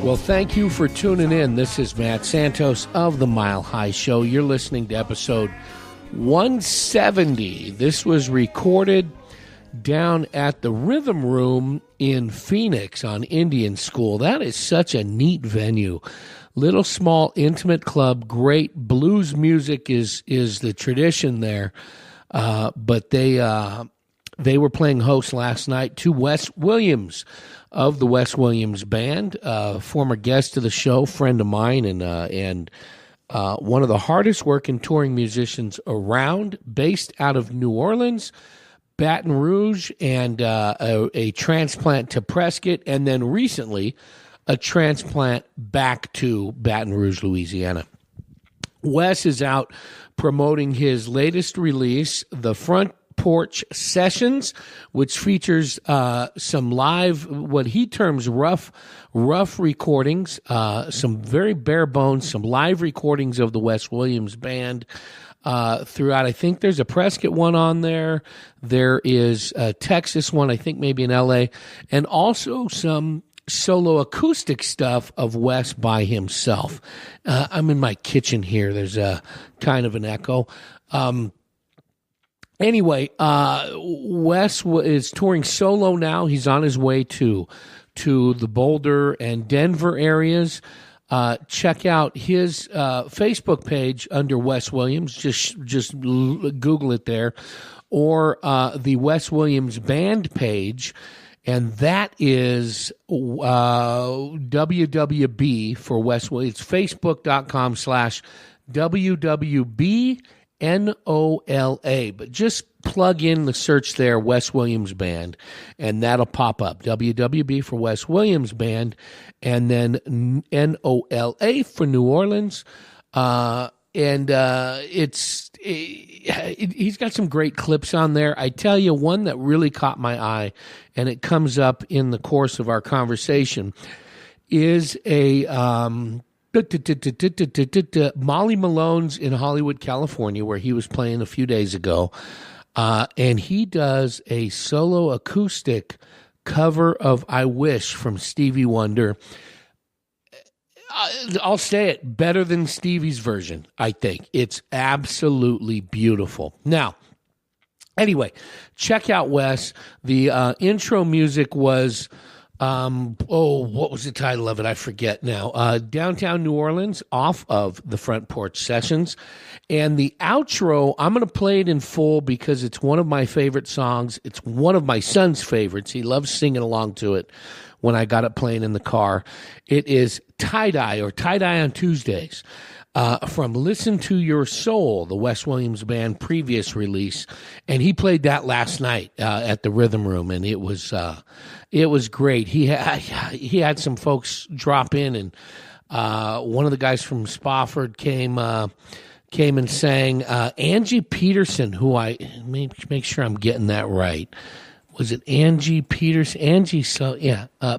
Well, thank you for tuning in. This is Matt Santos of The Mile High Show. You're listening to episode 170. This was recorded down at the Rhythm Room in Phoenix on Indian School. That is such a neat venue. Little, small, intimate club. Great blues music is the tradition there. But they were playing host last night to Wes Williams of the Wes Williams Band, former guest of the show, friend of mine, and one of the hardest working touring musicians around, based out of New Orleans, Baton Rouge, and a transplant to Prescott, and then recently a transplant back to Baton Rouge, Louisiana. Wes is out promoting his latest release, The Front Porch Sessions, which features some live, what he terms rough recordings, some very bare bones, some live recordings of the Wes Williams Band throughout. I think there's a Prescott one on there. There is a Texas one, I think maybe in LA, and also some solo acoustic stuff of Wes by himself. I'm in my kitchen here. There's a kind of an echo. Anyway, Wes is touring solo now. He's on his way to the Boulder and Denver areas. Check out his Facebook page under Wes Williams. Just Google it there, or the Wes Williams Band page, and that is WWB for Wes Williams. It's Facebook.com/WWBNOLA, but just plug in the search there, Wes Williams Band, and that'll pop up. WWB for Wes Williams Band, and then NOLA for New Orleans. He's got some great clips on there. I tell you, one that really caught my eye, and it comes up in the course of our conversation, is a Molly Malone's in Hollywood, California, where he was playing a few days ago. And he does a solo acoustic cover of I Wish from Stevie Wonder. I'll say it, better than Stevie's version, I think. It's absolutely beautiful. Now, anyway, check out Wes. The intro music was... what was the title of it? I forget now. Downtown New Orleans, off of the Front Porch Sessions. And the outro, I'm going to play it in full because it's one of my favorite songs. It's one of my son's favorites. He loves singing along to it when I got it playing in the car. It is Tie-Dye, or Tie-Dye on Tuesdays, from Listen to Your Soul, the Wes Williams Band previous release. And he played that last night at the Rhythm Room, and it was great. He had some folks drop in, and one of the guys from Spofford came and sang. Angie Peterson, who I make sure I'm getting that right. Was it Angie Peterson?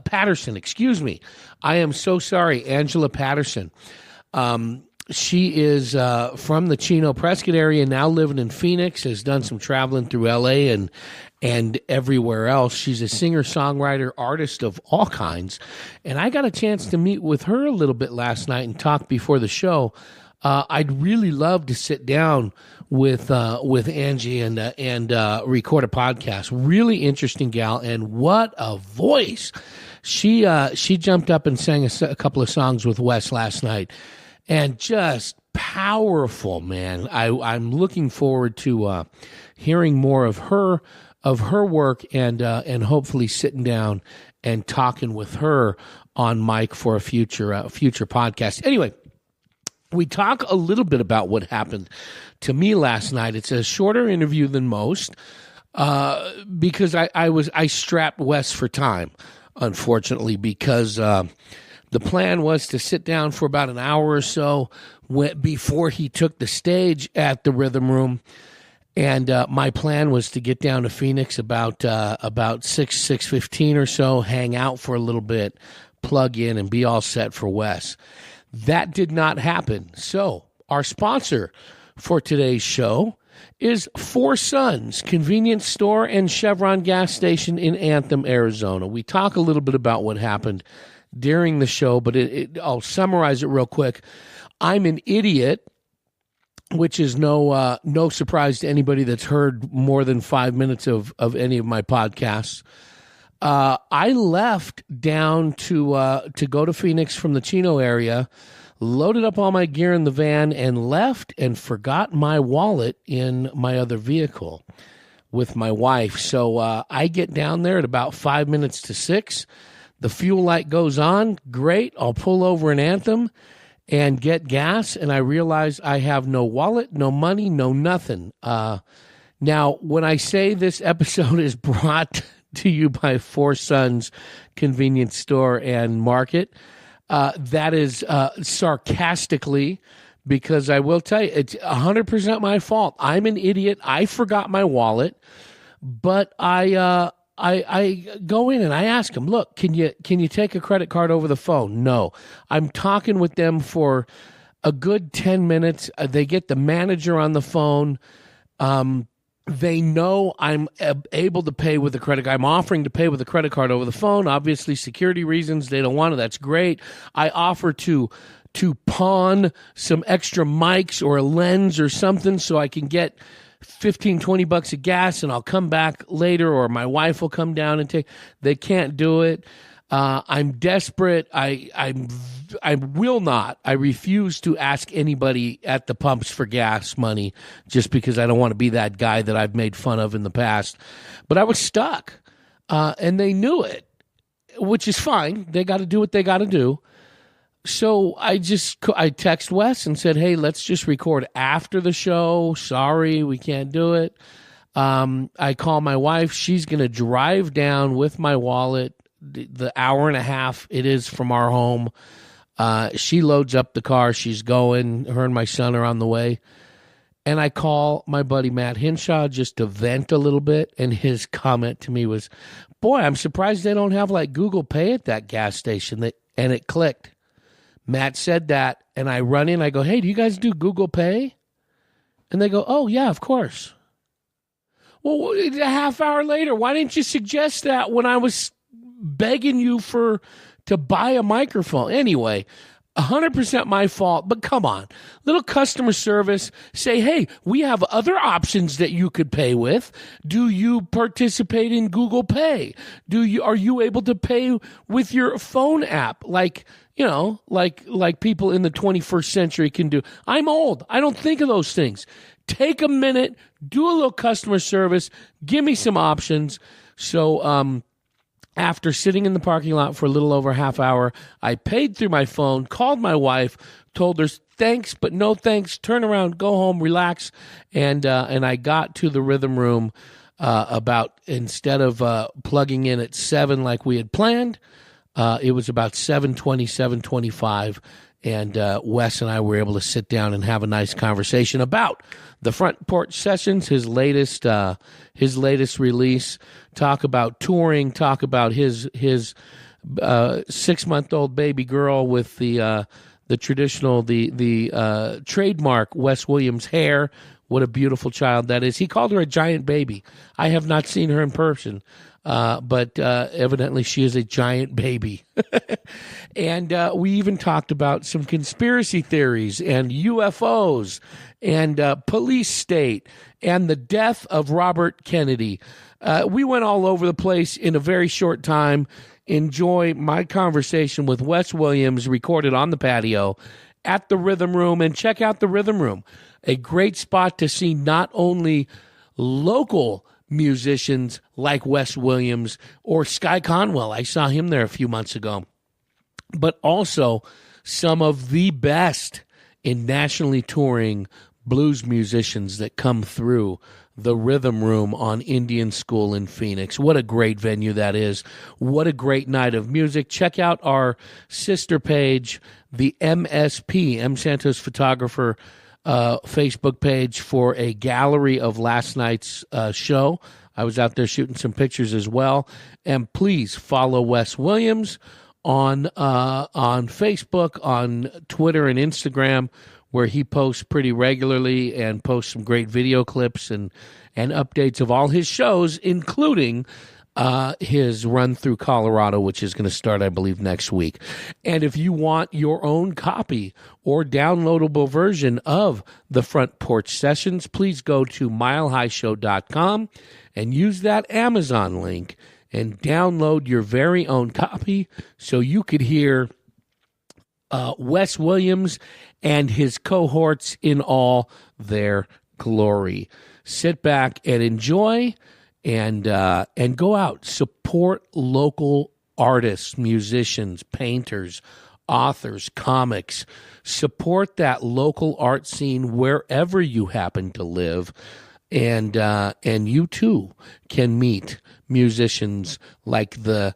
Patterson, excuse me. I am so sorry, Angela Patterson. She is from the Chino Prescott area, now living in Phoenix, has done some traveling through LA and everywhere else. She's a singer-songwriter, artist of all kinds. And I got a chance to meet with her a little bit last night and talk before the show. I'd really love to sit down with Angie and record a podcast. Really interesting gal, and what a voice! She jumped up and sang a couple of songs with Wes last night, and just powerful, man. I'm looking forward to hearing more of her work, and hopefully sitting down and talking with her on mic for a future podcast. Anyway, we talk a little bit about what happened to me last night. It's a shorter interview than most because I strapped Wes for time, unfortunately, because the plan was to sit down for about an hour or so before he took the stage at the Rhythm Room. And my plan was to get down to Phoenix about 6:15 or so, hang out for a little bit, plug in, and be all set for Wes. That did not happen. So our sponsor for today's show is Four Sons Convenience Store and Chevron Gas Station in Anthem, Arizona. We talk a little bit about what happened during the show, but I'll summarize it real quick. I'm an idiot, which is no surprise to anybody that's heard more than 5 minutes of any of my podcasts. I left down to go to Phoenix from the Chino area, loaded up all my gear in the van, and left and forgot my wallet in my other vehicle with my wife. So I get down there at about 5 minutes to 6. The fuel light goes on. Great. I'll pull over in Anthem and get gas, and I realize I have no wallet, no money, no nothing. Now, when I say this episode is brought to you by Four Sons Convenience Store and Market, that is sarcastically, because I will tell you, it's 100% my fault. I'm an idiot. I forgot my wallet, but I go in and I ask them, look, can you take a credit card over the phone? No. I'm talking with them for a good 10 minutes. They get the manager on the phone. They know I'm able to pay with a credit card. I'm offering to pay with a credit card over the phone. Obviously, security reasons, they don't want it. That's great. I offer to pawn some extra mics or a lens or something so I can get $15-20 of gas, and I'll come back later, or my wife will come down and take. They can't do it. I'm desperate. I will not. I refuse to ask anybody at the pumps for gas money just because I don't want to be that guy that I've made fun of in the past. But I was stuck, and they knew it, which is fine. They got to do what they got to do. So I text Wes and said, hey, let's just record after the show. Sorry, we can't do it. I call my wife. She's going to drive down with my wallet the hour and a half it is from our home. She loads up the car. She's going. Her and my son are on the way. And I call my buddy Matt Hinshaw just to vent a little bit. And his comment to me was, boy, I'm surprised they don't have like Google Pay at that gas station. And it clicked. Matt said that, and I run in. I go, hey, do you guys do Google Pay? And they go, oh, yeah, of course. Well, a half hour later, why didn't you suggest that when I was begging you to buy a microphone? Anyway, 100% my fault, but come on. Little customer service. Say, hey, we have other options that you could pay with. Do you participate in Google Pay? Are you able to pay with your phone app? Like people in the 21st century can do. I'm old. I don't think of those things. Take a minute, do a little customer service, give me some options. So after sitting in the parking lot for a little over a half hour, I paid through my phone, called my wife, told her thanks, but no thanks, turn around, go home, relax, and I got to the rhythm room about, instead of plugging in at 7 like we had planned, it was about 7:20, 7:25, and Wes and I were able to sit down and have a nice conversation about the Front Porch Sessions, his latest release. Talk about touring. Talk about his 6-month-old baby girl with the traditional the trademark Wes Williams hair. What a beautiful child that is. He called her a giant baby. I have not seen her in person. But evidently she is a giant baby. And we even talked about some conspiracy theories and UFOs and police state and the death of Robert Kennedy. We went all over the place in a very short time. Enjoy my conversation with Wes Williams, recorded on the patio at the Rhythm Room. And check out the Rhythm Room, a great spot to see not only local musicians like Wes Williams or Sky Conwell. I saw him there a few months ago. But also some of the best in nationally touring blues musicians that come through the Rhythm Room on Indian School in Phoenix. What a great venue that is. What a great night of music. Check out our sister page, the MSP, M. Santos Photographer Facebook page, for a gallery of last night's show. I was out there shooting some pictures as well. And please follow Wes Williams on Facebook, on Twitter and Instagram, where he posts pretty regularly and posts some great video clips and updates of all his shows, including his run through Colorado, which is going to start, I believe, next week. And if you want your own copy or downloadable version of the Front Porch Sessions, please go to milehighshow.com and use that Amazon link and download your very own copy so you could hear Wes Williams and his cohorts in all their glory. Sit back and enjoy, and go out. Support local artists, musicians, painters, authors, comics. Support that local art scene wherever you happen to live, and you too can meet musicians like the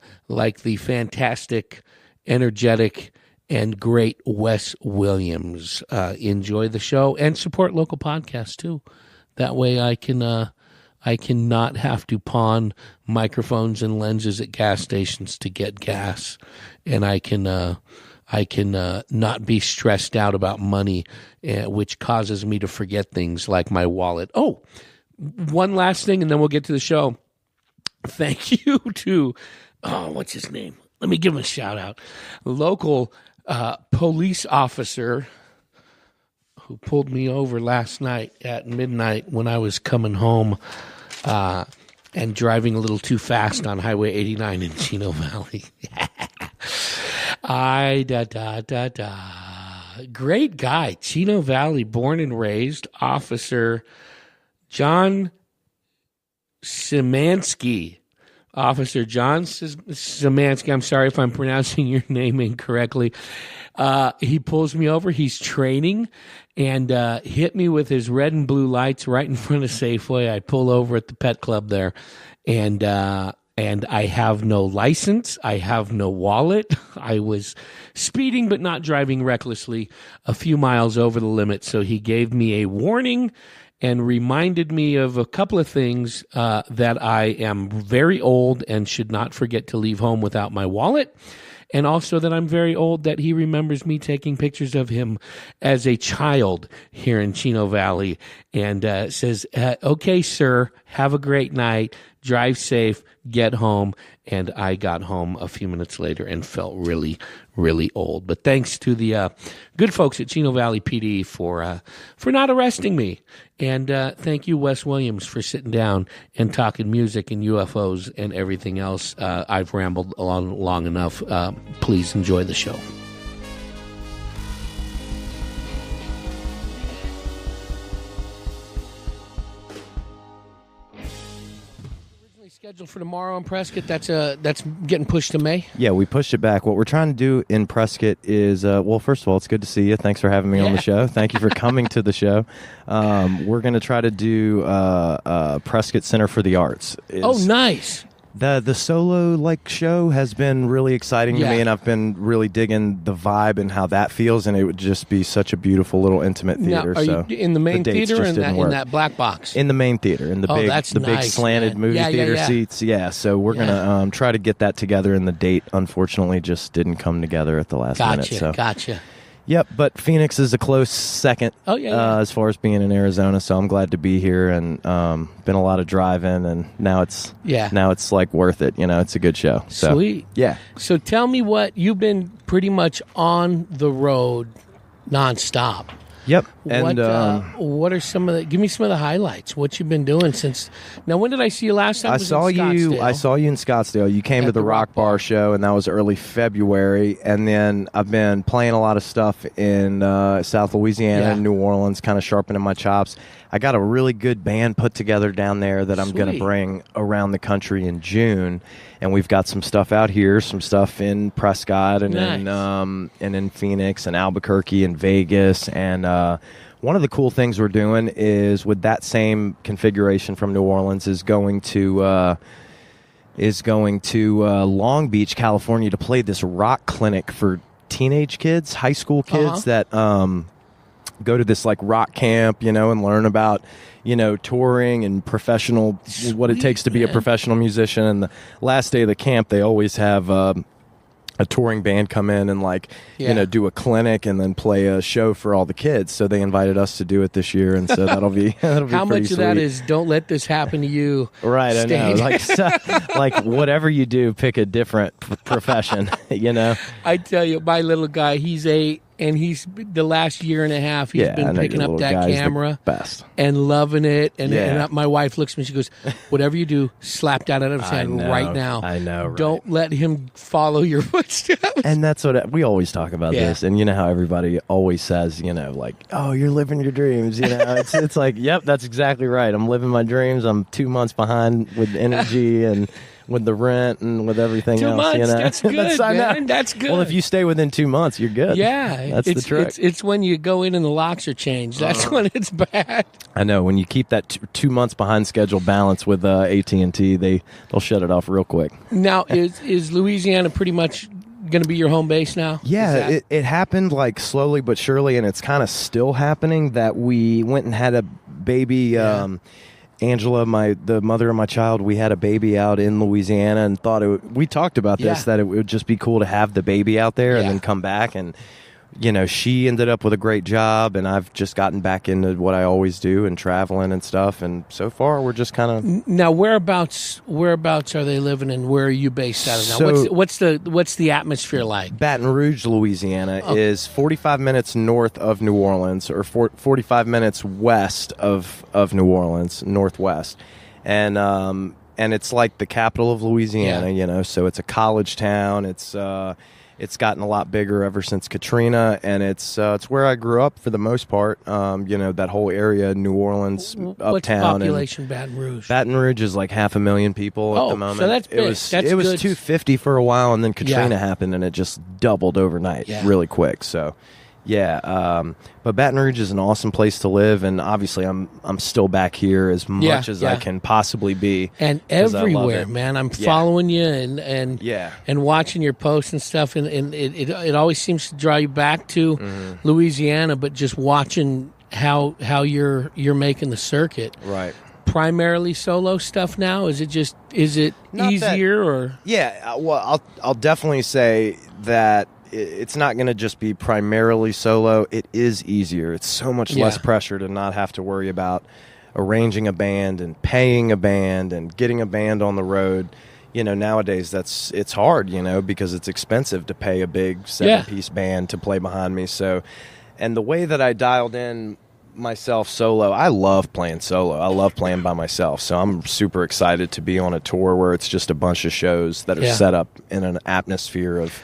fantastic, energetic, and great Wes Williams. Enjoy the show and support local podcasts too. That way I cannot have to pawn microphones and lenses at gas stations to get gas, and I can not be stressed out about money, which causes me to forget things like my wallet. Oh, one last thing, and then we'll get to the show. Thank you to what's his name? Let me give him a shout out. Local police officer who pulled me over last night at midnight when I was coming home and driving a little too fast on Highway 89 in Chino Valley. Great guy, Chino Valley, born and raised, Officer John Szymanski. Officer John Szymanski, I'm sorry if I'm pronouncing your name incorrectly. He pulls me over. He's training and hit me with his red and blue lights right in front of Safeway. I pull over at the pet club there, and I have no license. I have no wallet. I was speeding but not driving recklessly, a few miles over the limit. So he gave me a warning and reminded me of a couple of things, that I am very old and should not forget to leave home without my wallet, and also that I'm very old, that he remembers me taking pictures of him as a child here in Chino Valley, and says, okay, sir, have a great night, drive safe, get home. And I got home a few minutes later and felt really, really old. But thanks to the good folks at Chino Valley PD for not arresting me. And thank you, Wes Williams, for sitting down and talking music and UFOs and everything else. I've rambled along long enough. Please enjoy the show. Scheduled for tomorrow in Prescott. That's getting pushed to May. Yeah, we pushed it back. What we're trying to do in Prescott is, well, first of all, it's good to see you. Thanks for having me on the show. Thank you for coming to the show. We're going to try to do Prescott Center for the Arts. Oh, nice. The solo show has been really exciting to me, and I've been really digging the vibe and how that feels, and it would just be such a beautiful little intimate theater. Now, are you in the main theater or in that black box? In the main theater, in the big slanted movie theater seats. Yeah, so we're gonna try to get that together, and the date unfortunately just didn't come together at the last minute. So. Gotcha. Yep, but Phoenix is a close second as far as being in Arizona, so I'm glad to be here, and been a lot of driving, and now it's worth it. It's a good show. So, sweet. Yeah. So tell me you've been pretty much on the road nonstop. Yep. And what are give me some of the highlights? What you've been doing since? Now, when did I see you last time? I saw you in Scottsdale. You came to the Rock Bar show, and that was early February. And then I've been playing a lot of stuff in South Louisiana and New Orleans, kind of sharpening my chops. I got a really good band put together down there that I'm going to bring around the country in June. And we've got some stuff out here, some stuff in Prescott and in Phoenix and Albuquerque and Vegas. And one of the cool things we're doing is, with that same configuration from New Orleans, is going to Long Beach, California, to play this rock clinic for teenage kids, high school kids that go to this rock camp, and learn about touring and professional, what it takes to be a professional musician. And the last day of the camp, they always have a touring band come in and do a clinic and then play a show for all the kids. So they invited us to do it this year, and so that'll be How much sweet. of that is don't let this happen to you? Right, stage. I know. Like whatever you do, pick a different profession. I tell you, my little guy, he's 8. And he's the last year and a half, he's been picking up that camera and loving it. And my wife looks at me, she goes, whatever you do, slap that out of his hand right now. I know, right? Don't let him follow your footsteps. And that's what we always talk about this. And you know how everybody always says, oh, you're living your dreams. It's like, yep, that's exactly right. I'm living my dreams. I'm 2 months behind with energy and with the rent and with everything 2 else. months, that's good, man. That's good. Well, if you stay within 2 months, you're good. Yeah. That's the trick. It's when you go in and the locks are changed. That's when it's bad. I know. When you keep that 2 months behind schedule balance with AT&T, they'll shut it off real quick. Now, is Louisiana pretty much going to be your home base now? Yeah, it happened like slowly but surely, and it's kind of still happening that we went and had a baby. Angela, the mother of my child, we had a baby out in Louisiana and thought we talked about this, that it would just be cool to have the baby out there and then come back. And, she ended up with a great job, and I've just gotten back into what I always do and traveling and stuff. And so far, we're just kind of... Now, whereabouts are they living, and where are you based out of now? So, what's the atmosphere like? Baton Rouge, Louisiana is 45 minutes north of New Orleans, or 45 minutes west of New Orleans, northwest. And it's like the capital of Louisiana, so it's a college town. It's gotten a lot bigger ever since Katrina, and it's where I grew up for the most part. That whole area, New Orleans, uptown. What's the population, Baton Rouge? Baton Rouge is like 500,000 people at the moment. So that's big. It was 250 for a while, and then Katrina happened, and it just doubled overnight really quick. So, but Baton Rouge is an awesome place to live, and obviously I'm still back here as much as I can possibly be. And everywhere, man, I'm following you and watching your posts and stuff, and it always seems to draw you back to Louisiana, but just watching how you're making the circuit. Right. Primarily solo stuff now? Is it easier or? Yeah, well, I'll definitely say that it's not going to just be primarily solo. It is easier. It's so much less pressure to not have to worry about arranging a band and paying a band and getting a band on the road. Nowadays it's hard, because it's expensive to pay a big 7-piece band to play behind me. So, and the way that I dialed in myself solo, I love playing solo. I love playing by myself. So I'm super excited to be on a tour where it's just a bunch of shows that are set up in an atmosphere of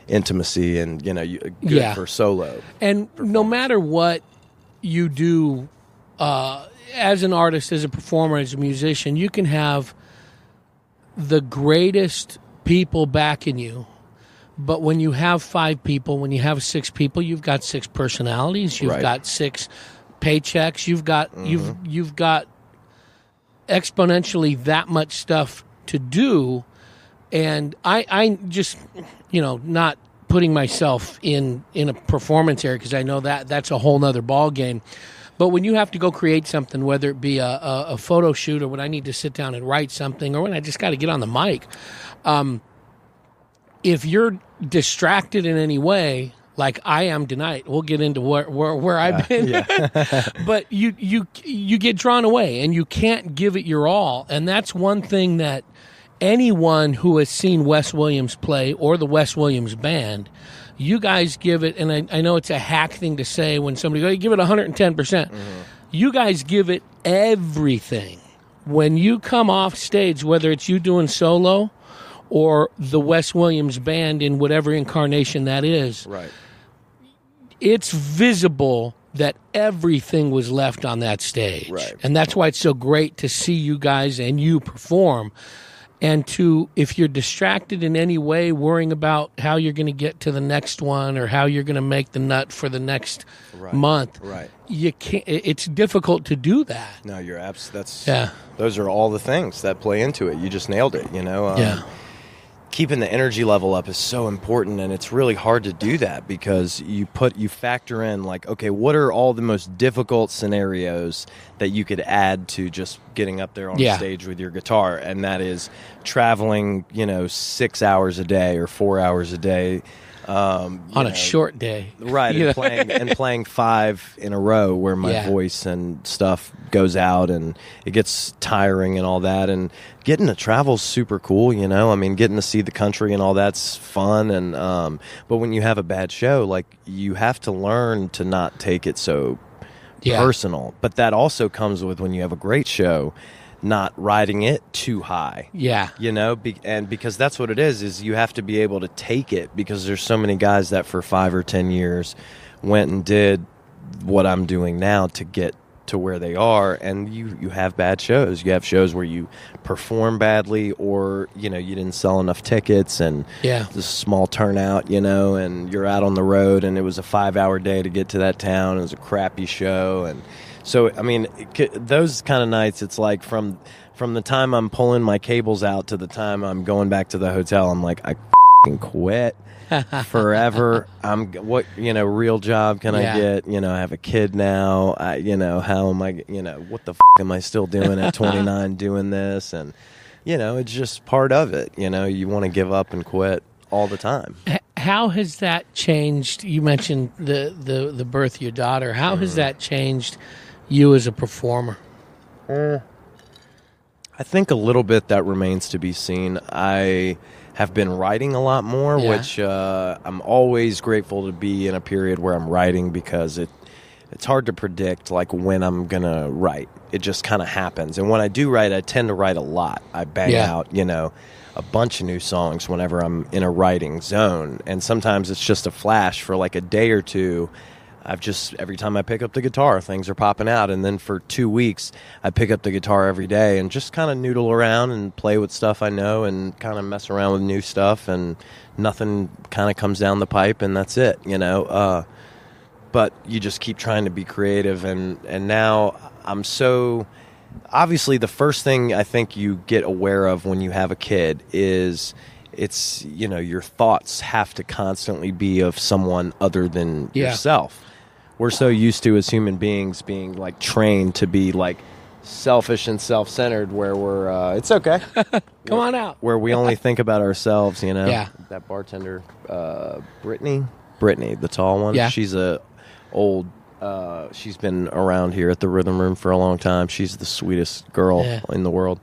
intimacy and good for solo. And no matter what you do as an artist, as a performer, as a musician, you can have the greatest people backing you, but when you have 5 people, when you have 6 people, you've got 6 personalities, you've got 6 paychecks, you've got exponentially that much stuff to do. And I just, not putting myself in a performance area, because I know that's a whole nother ball game. But when you have to go create something, whether it be a photo shoot or when I need to sit down and write something or when I just got to get on the mic, if you're distracted in any way, like I am tonight, we'll get into where I've been. But you get drawn away and you can't give it your all. And that's one thing that anyone who has seen Wes Williams play or the Wes Williams band, you guys give it, and I know it's a hack thing to say when somebody goes, give it 110%. You guys give it everything. When you come off stage, whether it's you doing solo or the Wes Williams band in whatever incarnation that is, it's visible that everything was left on that stage. And that's why it's so great to see you guys and you perform. And if you're distracted in any way, worrying about how you're going to get to the next one or how you're going to make the nut for the next month, you can't. It's difficult to do that. No, you're absolutely. Those are all the things that play into it. You just nailed it. keeping the energy level up is so important, and it's really hard to do that because you factor in like, okay, what are all the most difficult scenarios that you could add to just getting up there on stage with your guitar, and that is traveling 6 hours a day or 4 hours a day on a short day, right? And playing 5 in a row where my voice and stuff goes out and it gets tiring and all that. And getting to travel's super cool, I mean, getting to see the country and all that's fun. And but when you have a bad show, like, you have to learn to not take it so personal. But that also comes with, when you have a great show, not riding it too high. Yeah. And because that's what it is you have to be able to take it, because there's so many guys that for 5 or 10 years went and did what I'm doing now to get to where they are, and you have bad shows. You have shows where you perform badly, or you didn't sell enough tickets, and there's a small turnout, and you're out on the road, and it was a 5-hour day to get to that town. It was a crappy show, and so I mean, those kind of nights, it's like from the time I'm pulling my cables out to the time I'm going back to the hotel, I'm like, I f***ing quit. Forever. Real job can I get? I have a kid now. How am I? What the am I still doing at 29 doing this? And it's just part of it. You want to give up and quit all the time. How has that changed? You mentioned the birth of your daughter. How has that changed you as a performer? I think a little bit that remains to be seen. I have been writing a lot more, which I'm always grateful to be in a period where I'm writing, because it's hard to predict like when I'm gonna write. It just kind of happens, and when I do write, I tend to write a lot. I bang out a bunch of new songs whenever I'm in a writing zone, and sometimes it's just a flash for like a day or two. Every time I pick up the guitar, things are popping out. And then for 2 weeks, I pick up the guitar every day and just kind of noodle around and play with stuff I know and kind of mess around with new stuff, and nothing kind of comes down the pipe, and that's it, But you just keep trying to be creative. And now I'm so... Obviously, the first thing I think you get aware of when you have a kid is... your thoughts have to constantly be of someone other than yourself. We're so used to, as human beings, being like trained to be like selfish and self-centered, where we're it's okay. Come on out. Where we only think about ourselves, Yeah. That bartender, Brittany, the tall one. Yeah. She's she's been around here at the Rhythm Room for a long time. She's the sweetest girl in the world.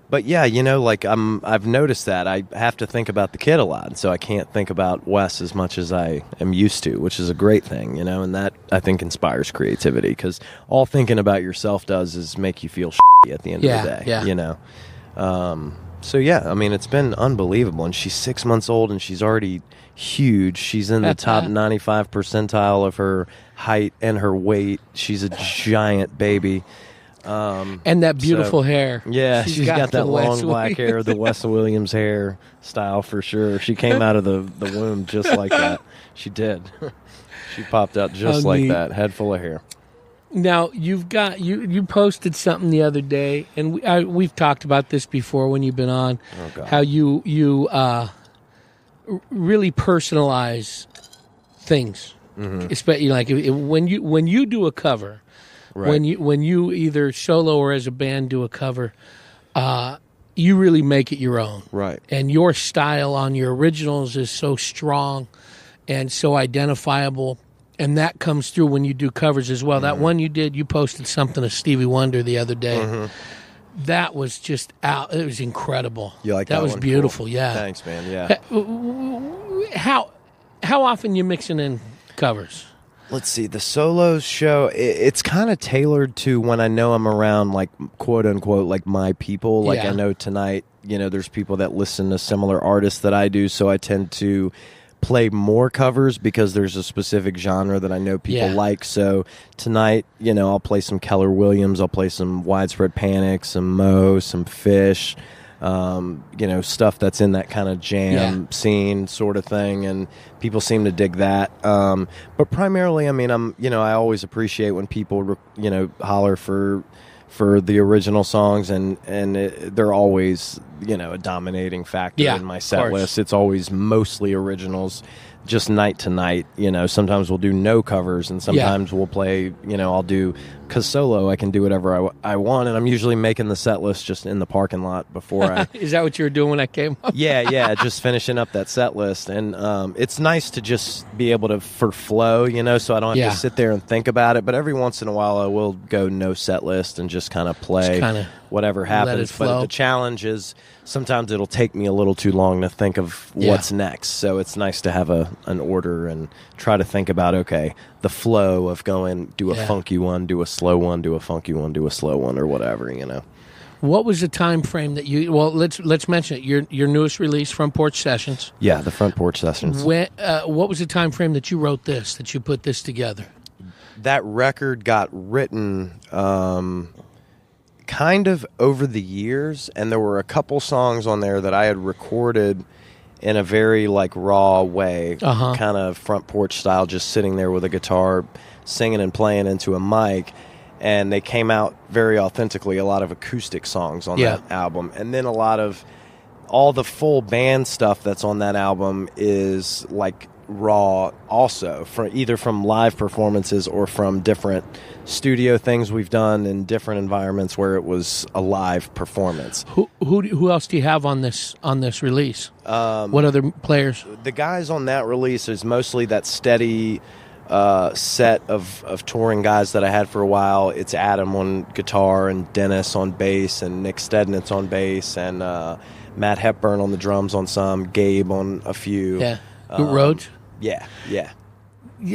But I've noticed that I have to think about the kid a lot, and so I can't think about Wes as much as I am used to, which is a great thing, and that I think inspires creativity, because all thinking about yourself does is make you feel shitty at the end of the day, So I mean, it's been unbelievable, and she's 6 months old, and she's already huge. She's in the top 95 percentile of her height and her weight. She's a giant baby. And that beautiful hair. Yeah, she's got that long black hair, the Wes Williams hair style for sure. She came out of the womb just like that. She did. She popped out just like that, head full of hair. Now, you've got you posted something the other day, and we've talked about this before when you've been on, how you really personalize things. Especially like when you do a cover. Right. When you either solo or as a band do a cover, you really make it your own. Right. And your style on your originals is so strong and so identifiable, and that comes through when you do covers as well. That one you posted something of Stevie Wonder the other day. That was just out. It was incredible. You like that? That was one? Beautiful. Cool. Yeah. Thanks, man. Yeah. How often you mixing in covers? Let's see, the solo show, it's kind of tailored to when I know I'm around, like, quote unquote, like my people. Like, I know tonight, there's people that listen to similar artists that I do, so I tend to play more covers because there's a specific genre that I know people like. So tonight, I'll play some Keller Williams, I'll play some Widespread Panic, some Mo, some Fish, stuff that's in that kind of jam scene sort of thing, and people seem to dig that. But primarily, I mean, I always appreciate when people, holler for the original songs, and they're always a dominating factor Yeah, in my of set course. list. It's always mostly originals, just night to night. Sometimes we'll do no covers, and sometimes we'll play, I'll do, because solo, I can do whatever I want, and I'm usually making the set list just in the parking lot before I... Is that what you were doing when I came up? Yeah, just finishing up that set list. And it's nice to just be able to, for flow, so I don't have to sit there and think about it. But every once in a while, I will go no set list and just kind of play whatever happens. But the challenge is sometimes it'll take me a little too long to think of what's next. So it's nice to have an order and try to think about, okay, the flow of going, do a funky one, do a slow one, do a funky one, do a slow one, or whatever, What was the time frame that you? Well, let's mention it. Your newest release, Front Porch Sessions. Yeah, the Front Porch Sessions. What was the time frame that you wrote this? That you put this together? That record got written kind of over the years, and there were a couple songs on there that I had recorded in a very raw way, kind of front porch style, just sitting there with a guitar, singing and playing into a mic. And they came out very authentically, a lot of acoustic songs on that album. And then a lot of all the full band stuff that's on that album is raw also, either from live performances or from different studio things we've done in different environments where it was a live performance. Who else do you have on this release? What other players? The guys on that release is mostly that steady set of touring guys that I had for a while. It's Adam on guitar and Dennis on bass and Nick Stednitz on bass and Matt Hepburn on the drums on some, Gabe on a few. Yeah. Rhodes? Yeah.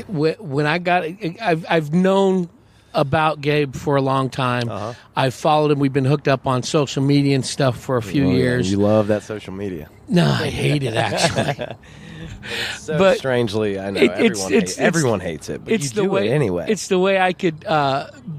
When I got I've known about Gabe for a long time. I've followed him. We've been hooked up on social media and stuff for a few years. You love that social media. No, I hate it, actually. But strangely, I know everyone hates it, but it's you do it anyway. It's the way I could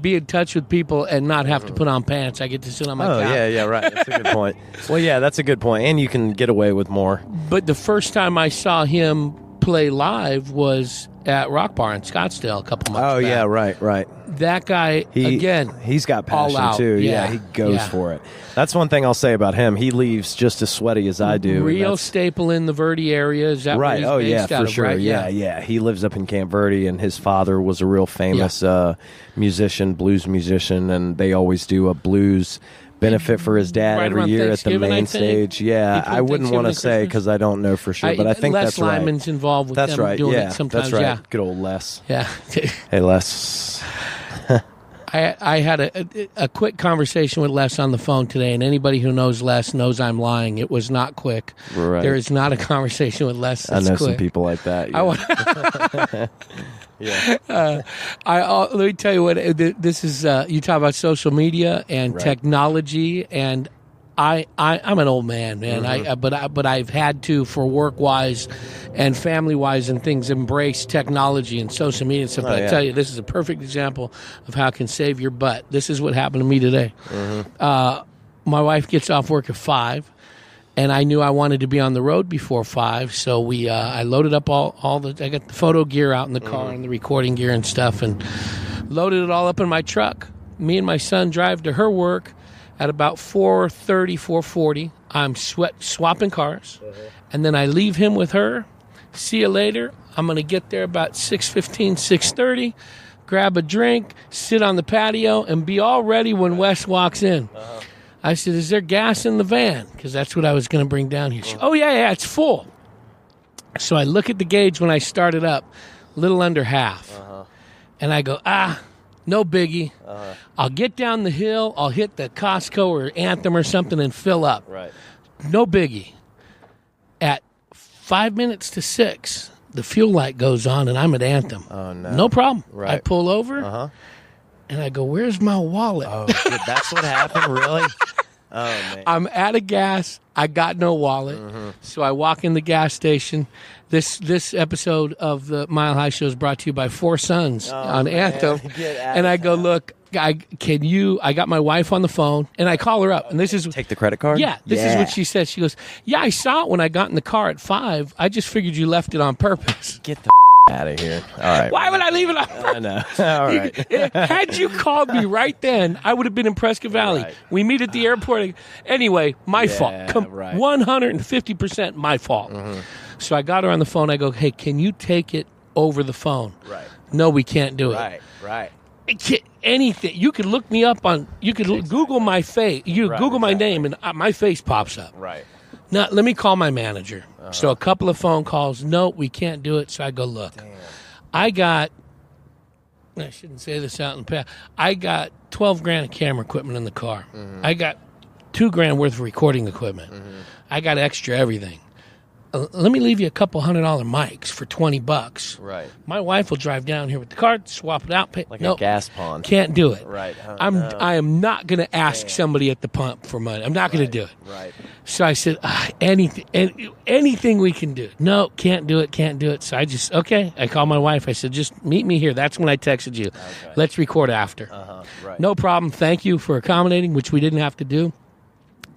be in touch with people and not have to put on pants. I get to sit on my couch. Yeah, right. That's a good point. Well, yeah, that's a good point. And you can get away with more. But the first time I saw him play live was at Rock Bar in Scottsdale a couple months back. Oh, yeah, right. That guy, again, he's got passion, all out. too. Yeah, he goes for it. That's one thing I'll say about him. He leaves just as sweaty as I do. Real staple in the Verde area. Is that right? Where he's based out for of, sure. Right? Yeah. He lives up in Camp Verde, and his father was a real famous musician, blues musician, and they always do a blues benefit for his dad every year at the main stage. Yeah, I wouldn't want to say because I don't know for sure, but I think that's right. Les Lyman's involved with them doing it sometimes. That's right. Yeah. Good old Les. Yeah. Hey, Les. I had a quick conversation with Les on the phone today, and anybody who knows Les knows I'm lying. It was not quick. Right. There is not a conversation with Les that's I know quick. some people like that. Yeah. Let me tell you what. This is you talk about social media and technology, and I'm an old man, but I've had to, for work wise and family wise and things, embrace technology and social media and stuff. But I tell you, this is a perfect example of how it can save your butt. This is what happened to me today. My wife gets off work at 5. And I knew I wanted to be on the road before 5, so I loaded up all the. I got the photo gear out in the car and the recording gear and stuff, and loaded it all up in my truck. Me and my son drive to her work at about 4:30, 4:40. I'm swapping cars, and then I leave him with her. See you later. I'm gonna get there about 6:15, 6:30. Grab a drink, sit on the patio, and be all ready when Wes walks in. I said, "Is there gas in the van?" Because that's what I was going to bring down here. She, "Oh, yeah, it's full." So I look at the gauge when I start it up, a little under half. And I go, no biggie. I'll get down the hill, I'll hit the Costco or Anthem or something and fill up. Right. No biggie. At 5 minutes to 6, the fuel light goes on and I'm at Anthem. Oh, no. No problem. Right. I pull over. And I go, "Where's my wallet?" Oh, shit, that's what happened, really? Oh, man. I'm out of gas. I got no wallet. So I walk in the gas station. This episode of the Mile High Show is brought to you by Four Sons on Anthem. And I go, "Look, I got my wife on the phone," and I call her up. And this is take the credit card? Yeah, this is what she says. She goes, "Yeah, I saw it when I got in the car at 5. I just figured you left it on purpose." Get the out of here. All right. Why would I leave it on? I know. All right. Had you called me right then, I would have been in Prescott Valley. Right. We meet at the airport. Anyway, my fault. Right. 150% my fault. Mm-hmm. So I got her on the phone. I go, hey, can you take it over the phone? Right. No, we can't do it. Right. Anything. You could look me up on, you could Google my face. Google my name and my face pops up. Right. Now, let me call my manager. So a couple of phone calls. No, we can't do it. So I go, look, I shouldn't say this out in the past. I got $12,000 of camera equipment in the car. Mm-hmm. I got $2,000 worth of recording equipment. Mm-hmm. I got extra everything. Let me leave you a couple $100 mics for $20. Right. My wife will drive down here with the card, swap it out. Pay. Like a gas pond. Can't do it. Right. I am not going to ask somebody at the pump for money. I'm not going to do it. Right. So I said, anything we can do. No, can't do it. So I just, okay. I called my wife. I said, just meet me here. That's when I texted you. Okay. Let's record after. Right. No problem. Thank you for accommodating, which we didn't have to do.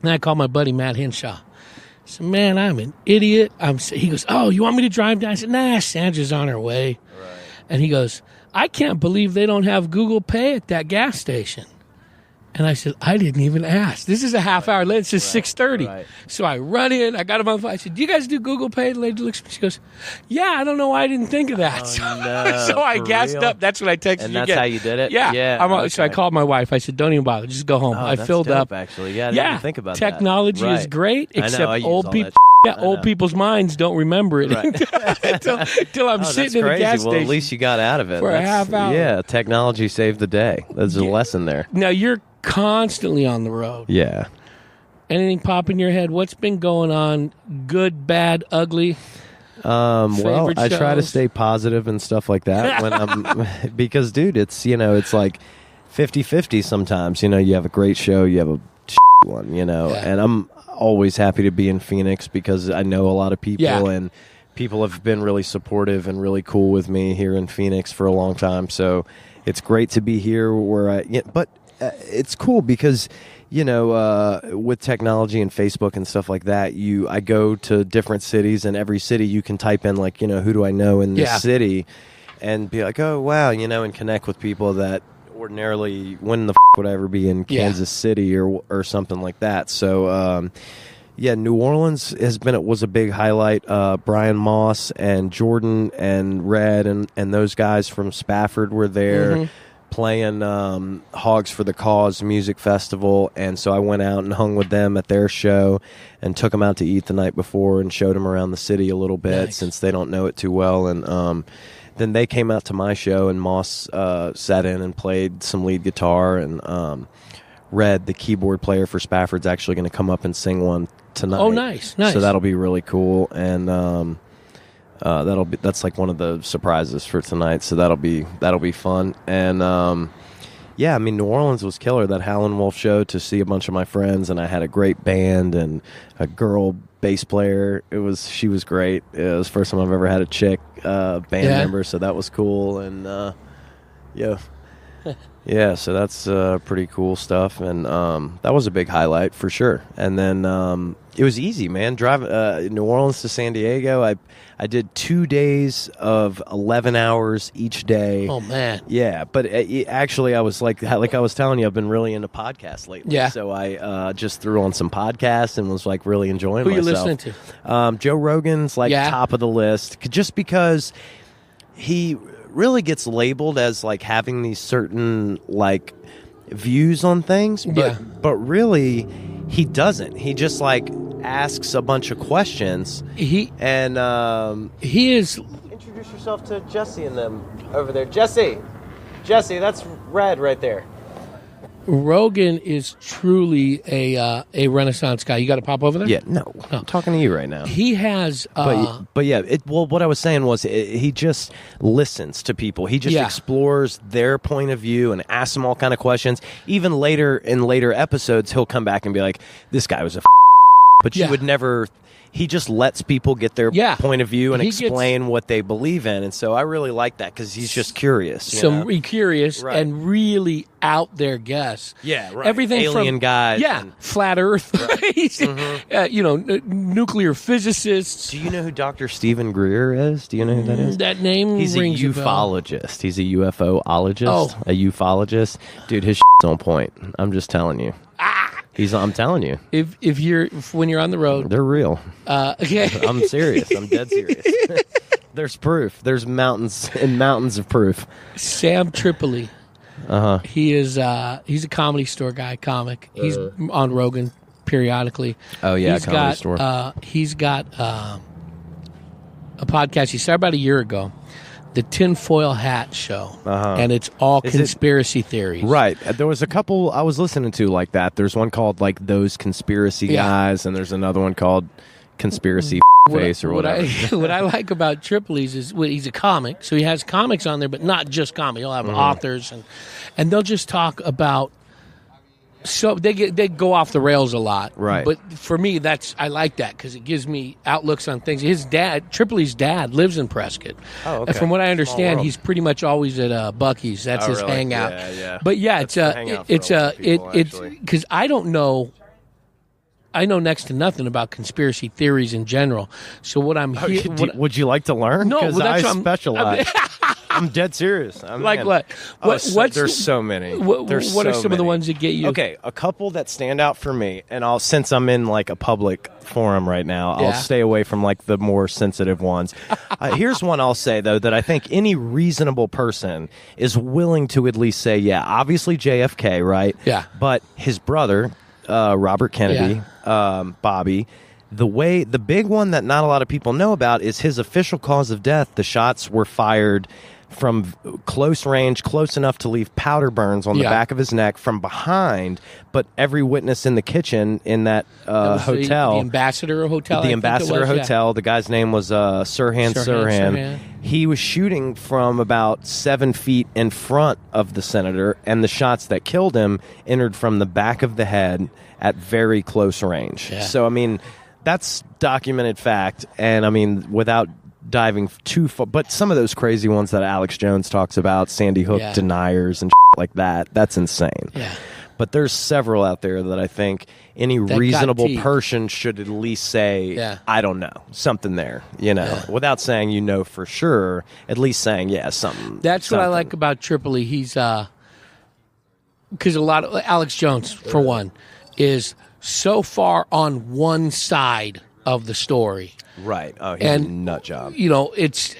Then I called my buddy Matt Henshaw. I said, man, I'm an idiot. He goes, oh, you want me to drive down? I said, nah, Sandra's on her way. Right. And he goes, I can't believe they don't have Google Pay at that gas station. And I said, I didn't even ask. This is a half hour late. It's just 6:30. Right. So I run in. I got him on the phone. I said, do you guys do Google Pay? The lady looks at me. She goes, yeah, I don't know why I didn't think of that. So I gassed up. That's what I texted you. And that's how you did it? Yeah. Okay. So I called my wife. I said, don't even bother. Just go home. I filled dope, up. Actually. Yeah, I didn't even think about Technology that. is great, except old people. Old people's minds don't remember it until I'm sitting in the gas station. Well, at least you got out of it. For a half hour. Yeah, technology saved the day. There's a lesson there. Now, you're constantly on the road. Yeah. Anything pop in your head? What's been going on? Good, bad, ugly? Well, I try to stay positive and stuff like that when I'm because, dude, it's like 50-50 sometimes. You have a great show, you have a one, and I'm always happy to be in Phoenix because I know a lot of people and people have been really supportive and really cool with me here in Phoenix for a long time. So it's great to be here but it's cool because, with technology and Facebook and stuff like that, I go to different cities and every city you can type in like, who do I know in this city and be like, oh, wow, and connect with people that ordinarily when the would I ever be in Kansas City or something like that. So New Orleans was a big highlight. Brian Moss and Jordan and Red and those guys from Spafford were there playing Hogs for the Cause music festival, and so I went out and hung with them at their show and took them out to eat the night before and showed them around the city a little bit since they don't know it too well. And then they came out to my show, and Moss sat in and played some lead guitar. And Red, the keyboard player for Spafford's, actually going to come up and sing one tonight. Oh, nice. So that'll be really cool. And that's like one of the surprises for tonight. So that'll be fun. And New Orleans was killer. That Howlin' Wolf show to see a bunch of my friends, and I had a great band and a girl bass player. She was great. It was the first time I've ever had a chick band member, so that was cool. And so that's pretty cool stuff. And that was a big highlight for sure. And then it was easy, man. Driving New Orleans to San Diego, I did 2 days of 11 hours each day. Oh, man. Yeah, but actually I was like I was telling you, I've been really into podcasts lately. Yeah. So I just threw on some podcasts and was like really enjoying myself. Who are you listening to? Joe Rogan's top of the list, just because he really gets labeled as like having these certain like views on things, but really he doesn't. He just like asks a bunch of questions. He is. Introduce yourself to Jesse and them over there. Jesse, that's Red right there. Rogan is truly a Renaissance guy. You got to pop over there? Yeah, no. I'm talking to you right now. He has... what I was saying was he just listens to people. He just explores their point of view and asks them all kind of questions. Even in later episodes, he'll come back and be like, this guy was a but you would never... he just lets people get their point of view and He explain what they believe in. And so I really like that because he's just curious. Curious and really out there guess. Yeah, right. Everything Alien from guys. Yeah, flat Earth. Right. Nuclear physicists. Do you know who Dr. Stephen Greer is? Do you know who that is? That name He's rings a a bell. ufologist. He's a UFOologist. Oh. A ufologist. Dude, his on point. I'm just telling you. I'm telling you. When you're on the road. They're real. Okay. I'm serious. I'm dead serious. There's proof. There's mountains and mountains of proof. Sam Tripoli. He's a comedy store guy, comic. He's on Rogan periodically. Oh yeah, comedy store. He's got a podcast he started about a year ago, the Tinfoil Hat Show, and it's all conspiracy theories. Right. There was a couple I was listening to like that. There's one called like Those Conspiracy Guys, and there's another one called Conspiracy Face or whatever. What I like about Tripoli's is he's a comic, so he has comics on there, but not just comic. He'll have authors, and they'll just talk about. So they go off the rails a lot, right? But for me, I like that because it gives me outlooks on things. His dad, Tripoli's dad, lives in Prescott. Oh, okay. And from what I understand, he's pretty much always at Buc-ee's. That's his really? hangout. Yeah. But yeah, it's because I don't know. I know next to nothing about conspiracy theories in general. So what I'm here, would you like to learn? No, because I specialize. I'm dead serious. What? There's so many. What are some of the ones that get you? Okay, a couple that stand out for me, and since I'm in like a public forum right now, I'll stay away from like the more sensitive ones. Here's one I'll say though that I think any reasonable person is willing to at least say, yeah, obviously JFK, right? Yeah. But his brother, Robert Kennedy, Bobby. The big one that not a lot of people know about is his official cause of death. The shots were fired from close range, close enough to leave powder burns on the back of his neck from behind. But every witness in the kitchen in that hotel, the Ambassador Hotel, the Ambassador Hotel, the guy's name was Sirhan. He was shooting from about 7 feet in front of the senator, and the shots that killed him entered from the back of the head at very close range. Yeah. So, I mean, that's documented fact, and I mean, without diving too far, but some of those crazy ones that Alex Jones talks about, Sandy Hook deniers and like that's insane. Yeah. But there's several out there that I think any reasonable person should at least say, I don't know, something there, without saying for sure, at least saying, something. That's what I like about Tripoli. He's, because a lot of, Alex Jones, for one, is so far on one side of the story. Right. Oh, he's a nut job. It's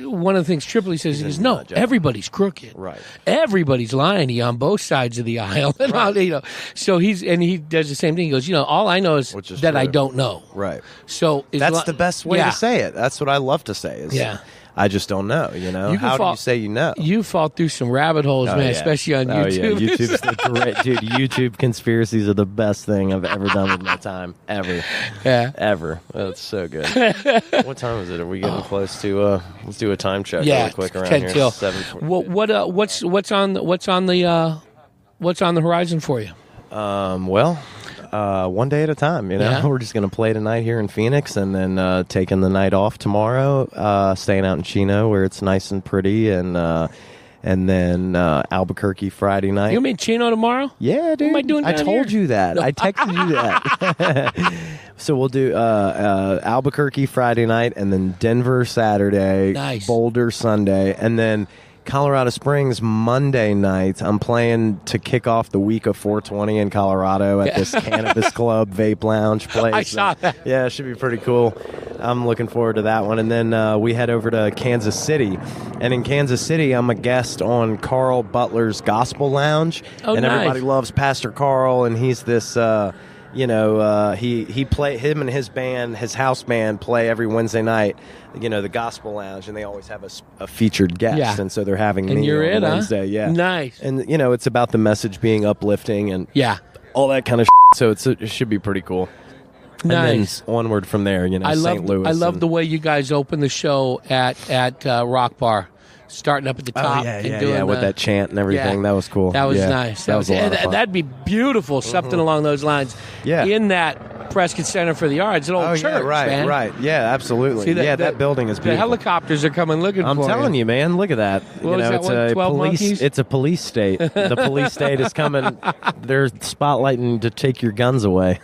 one of the things Tripoli says is, no, everybody's crooked. Right. Everybody's lying on both sides of the aisle. And right. So he does the same thing. He goes, all I know is that true. I don't know. Right. So that's the best way to say it. That's what I love to say is I just don't know, How do you say you know? You fall through some rabbit holes, man, especially on YouTube. Oh, yeah. YouTube's the great, dude. YouTube conspiracies are the best thing I've ever done with my time, ever. Yeah. Ever. That's so good. What time is it? Are we getting close to, let's do a time check really quick around here. 7:40. What's on the horizon for you? One day at a time, We're just going to play tonight here in Phoenix and then taking the night off tomorrow, staying out in Chino where it's nice and pretty, and then Albuquerque Friday night. You mean Chino tomorrow? Yeah, dude. What am I doing down I told here? you that. No. I texted you that. So we'll do Albuquerque Friday night and then Denver Saturday, nice. Boulder Sunday, and then Colorado Springs Monday night. I'm playing to kick off the week of 420 in Colorado at this Cannabis Club Vape Lounge place. I saw that. Yeah, it should be pretty cool. I'm looking forward to that one. And then we head over to Kansas City. And in Kansas City, I'm a guest on Carl Butler's Gospel Lounge. Oh, and nice. Everybody loves Pastor Carl, and he's this... he play him and his band, his house band, play every Wednesday night. The Gospel Lounge, and they always have a featured guest, and so they're having me on Wednesday. Yeah, nice. And it's about the message being uplifting and all that kind of. So it should be pretty cool. Nice. And then onward from there, St. Louis. I love the way you guys open the show at Rock Bar. Starting up at the top and doing with that chant and everything. That was cool. That was nice. That was a lot of fun. That'd be beautiful, something along those lines. Yeah. In that Prescott Center for the Arts. An old church, yeah, right, man. right. Yeah, absolutely. See, that building is beautiful. The helicopters are coming looking for you. I'm telling you, man. Look at that. What is that, it's what, a 12 police. monkeys? It's a police state. The police state is coming. They're spotlighting to take your guns away.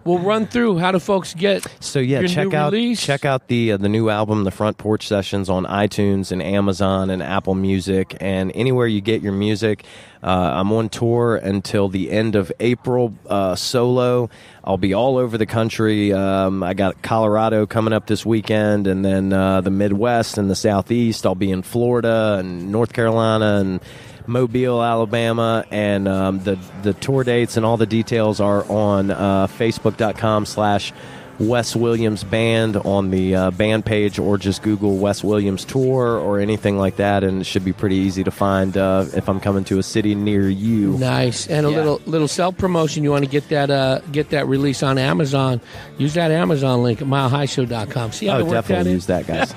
We'll run through how do folks get. So yeah, your check new out release? the new album, The Front Porch Sessions, on iTunes and Amazon and Apple Music and anywhere you get your music. I'm on tour until the end of April, solo. I'll be all over the country. I got Colorado coming up this weekend, and then the Midwest and the Southeast. I'll be in Florida and North Carolina and Mobile, Alabama, and the tour dates and all the details are on Facebook.com/Wes Williams Band on the band page, or just Google Wes Williams Tour or anything like that, and it should be pretty easy to find if I'm coming to a city near you. Nice. And a little self promotion. You want to get that release on Amazon? Use that Amazon link at milehighshow.com. See how to work definitely that in? use that, guys.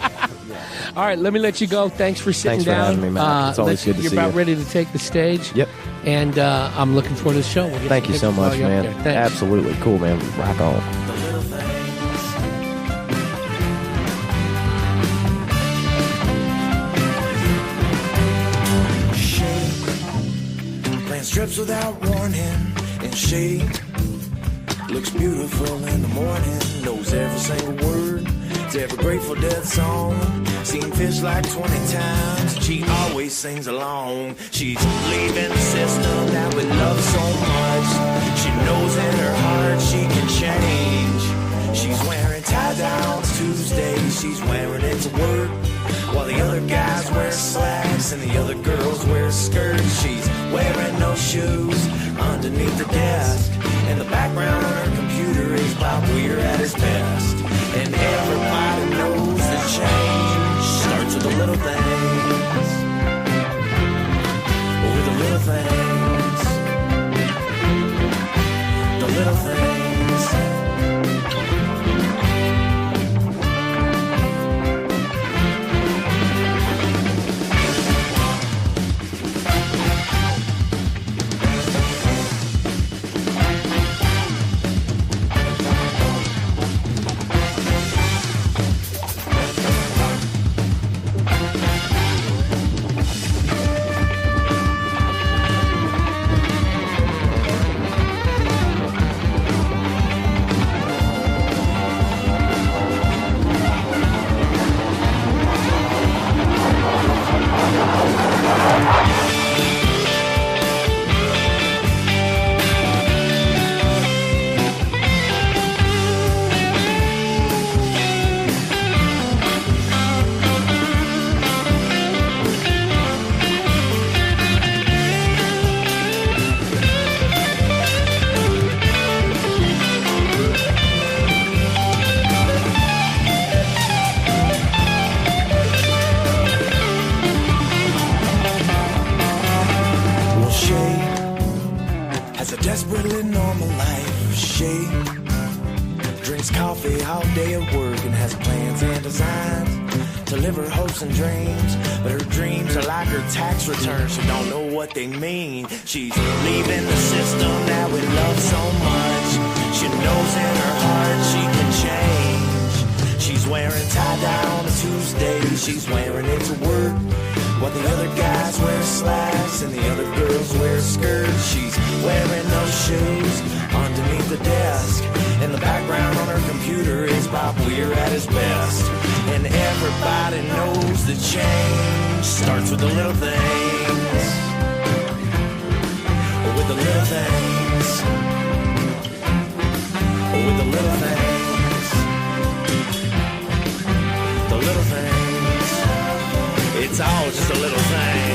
All right, let me let you go. Thanks for sitting Thanks for down. having me, Matt. It's always good to see you. You're about ready to take the stage. Yep. And I'm looking forward to the show. We'll get Thank you so much, man. Absolutely. Cool, man. Rock on. Strips without warning, and she looks beautiful in the morning. Knows every single word to every Grateful Dead song. Seen Fish like 20 times. She always sings along. She's leaving the system that we love so much. She knows in her heart she can change. She's wearing tie-dye on Tuesdays. She's wearing it to work, while the other guys wear slacks and the other girls wear skirts. She's wearing no shoes underneath the desk, and the background on her computer is Bob Weir at his best. And everybody knows that change starts with the little things. With the little things. The little things. Desperately normal life. She drinks coffee all day at work and has plans and designs to live her hopes and dreams. But her dreams are like her tax returns. She don't know what they mean. She's leaving the system that we love so much. She knows in her heart she can change. She's wearing tie-dye on a Tuesday. She's wearing it to work, while the other guys wear slacks and the other girls wear skirts. She's wearing no shoes underneath the desk, and the background on her computer is Bob Weir at his best. And everybody knows that change starts with the little things. With the little things. With the little things. The little things. It's all just a little thing.